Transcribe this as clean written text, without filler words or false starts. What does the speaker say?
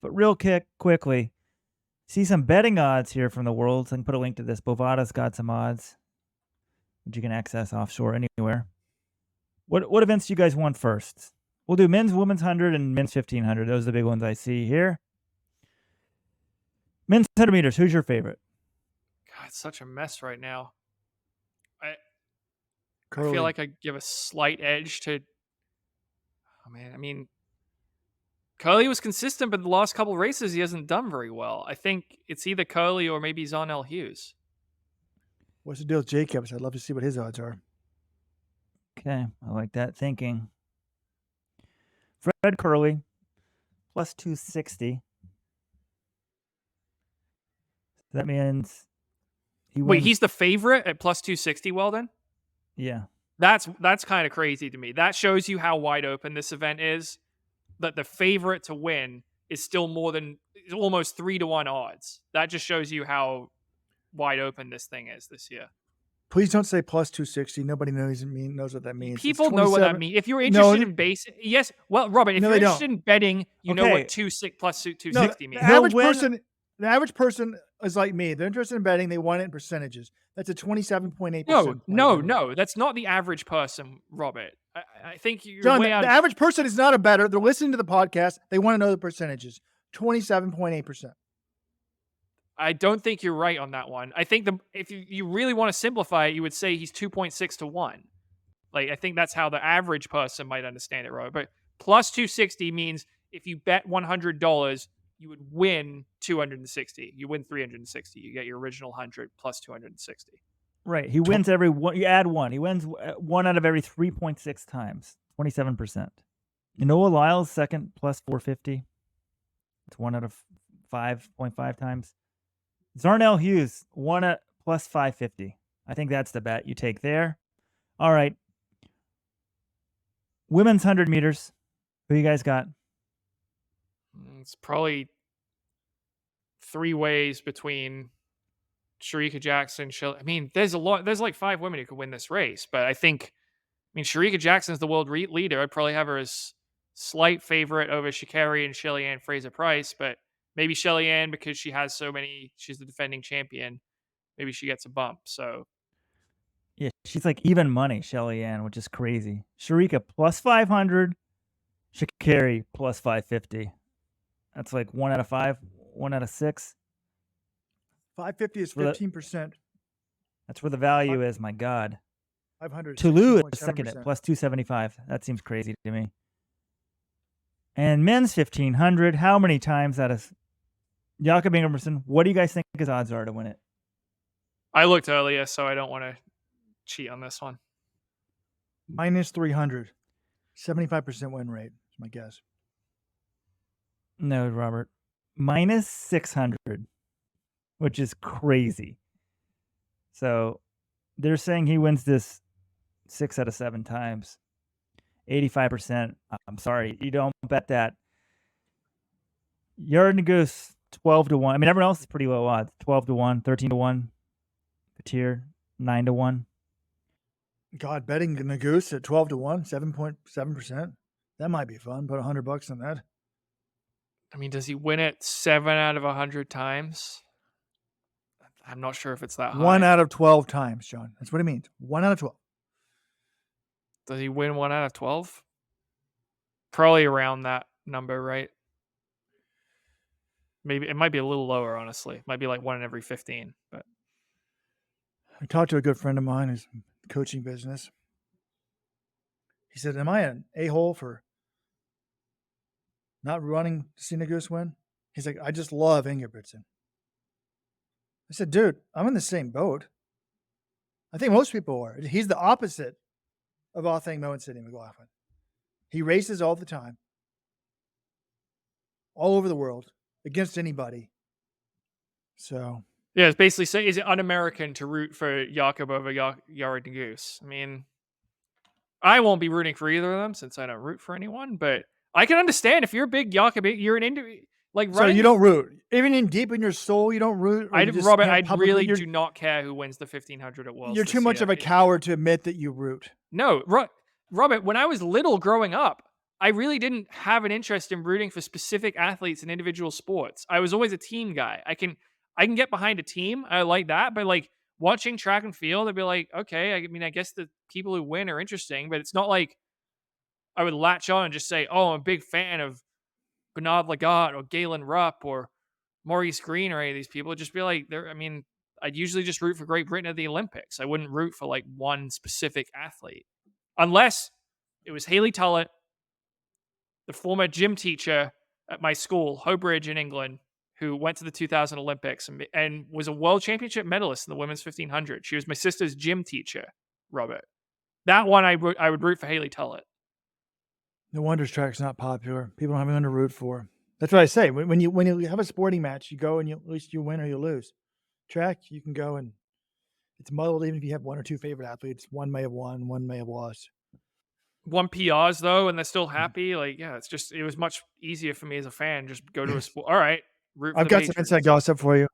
But real quickly, see some betting odds here from the world. So I can put a link to this. Bovada's got some odds, which you can access offshore anywhere. What events do you guys want first? We'll do men's, women's 100, and men's 1500. Those are the big ones I see here. Men's 100 meters. Who's your favorite? God, it's such a mess right now. I Kerley. feel like I give a slight edge to. Oh man, I mean, Kerley was consistent, but the last couple of races he hasn't done very well. I think it's either Kerley or maybe Zharnell Hughes. What's the deal with Jacobs? I'd love to see what his odds are. Okay, I like that thinking. Fred Kerley, plus 260. That means he wins. Wait, he's the favorite at plus 260, Weldon? Yeah. That's kind of crazy to me. That shows you how wide open this event is. That the favorite to win is still almost 3-1 odds. That just shows you how wide open this thing is this year. Please don't say plus 260. Nobody knows what that means. People know what that means. If you're interested in base, yes. Well, Robert, if you're interested in betting, you know what plus 260 means. The average person is like me. They're interested in betting. They want it in percentages. That's a 27.8%. No. That's not the average person, Robert. I think you're John, way out. The average person is not a bettor. They're listening to the podcast. They want to know the percentages. 27.8%. I don't think you're right on that one. I think if you really want to simplify it, you would say he's 2.6 to 1. Like, I think that's how the average person might understand it, right? But plus 260 means if you bet $100, you would win 260. You win 360. You get your original 100 plus 260. Right. He wins every one. You add one. He wins one out of every 3.6 times. 27%. Noah Lyles, second, plus 450. It's 1 out of 5.5 times. Zharnell Hughes, 1 at plus 550. I think that's the bet you take there. All right. Women's 100 meters. Who you guys got? It's probably 3 ways between Shericka Jackson. I mean, there's like 5 women who could win this race, but I mean, Shericka Jackson's the world leader. I'd probably have her as slight favorite over Sha'Carri and Shelly-Ann Fraser-Pryce, but maybe Shelly-Ann, because she's the defending champion, maybe she gets a bump. So yeah, she's like even money, Shelly-Ann, which is crazy. Shericka plus 500, Sha'Carri plus 550. That's like 1 out of 5, 1 out of 6. 550 is 15%. That's where the value is. My God. 500. Toulouse is second at plus 275. That seems crazy to me. And men's 1500. How many times that is? Jakob Ingebgrigtsen. What do you guys think his odds are to win it? I looked earlier, so I don't want to cheat on this one. Minus 300. 75% win rate is my guess. No, Robert. Minus 600, which is crazy. So they're saying he wins this 6 out of 7 times. 85%. I'm sorry, you don't bet that. Yarden Goose, 12 to 1. I mean, everyone else is pretty low odds. 12 to 1, 13 to 1. Katir, 9 to 1. God, betting the Goose at 12 to 1, 7.7%. That might be fun. Put $100 on that. I mean, does he win it 7 out of 100 times? I'm not sure if it's that high. 1 out of 12 times, John. That's what it means. 1 out of 12. Does he win 1 out of 12? Probably around that number, right? Maybe it might be a little lower, honestly. It might be like 1 in every 15. But I talked to a good friend of mine who's in the coaching business. He said, am I an a-hole for not running to see the Goose win? He's like, I just love Ingebrigtsen. I said, dude, I'm in the same boat. I think most people are. He's the opposite of Athing Mo and Sidney McLaughlin. He races all the time, all over the world, against anybody. So yeah, it's basically saying, is it un-American to root for Jakob over Yarden Goose? I mean, I won't be rooting for either of them since I don't root for anyone, but I can understand if you're a big Jakob, you're an like so you don't root. Even in deep in your soul, you don't root. Robert, I really do not care who wins the 1500 at Worlds. You're too much of a coward to admit that you root. No, Robert, when I was little growing up, I really didn't have an interest in rooting for specific athletes in individual sports. I was always a team guy. I can get behind a team. I like that, but like watching track and field, I'd be like, okay, I mean, I guess the people who win are interesting, but it's not like I would latch on and just say, oh, I'm a big fan of Bernard Lagat or Galen Rupp or Maurice Green or any of these people. It'd just be like, I mean, I'd usually just root for Great Britain at the Olympics. I wouldn't root for like one specific athlete unless it was Hayley Tullett, the former gym teacher at my school, Hobridge in England, who went to the 2000 Olympics and was a world championship medalist in the women's 1500. She was my sister's gym teacher, Robert. That one I would root for Hayley Tullett. No wonder track's not popular. People don't have anyone to root for. That's what I say. When you have a sporting match, you go and at least you win or you lose. Track, you can go and it's muddled. Even if you have one or two favorite athletes, one may have won, one may have lost. One PRs though, and they're still happy. Like, yeah, it was much easier for me as a fan. Just go to a sport. All right, root for I've the got some Patriots. inside gossip for you.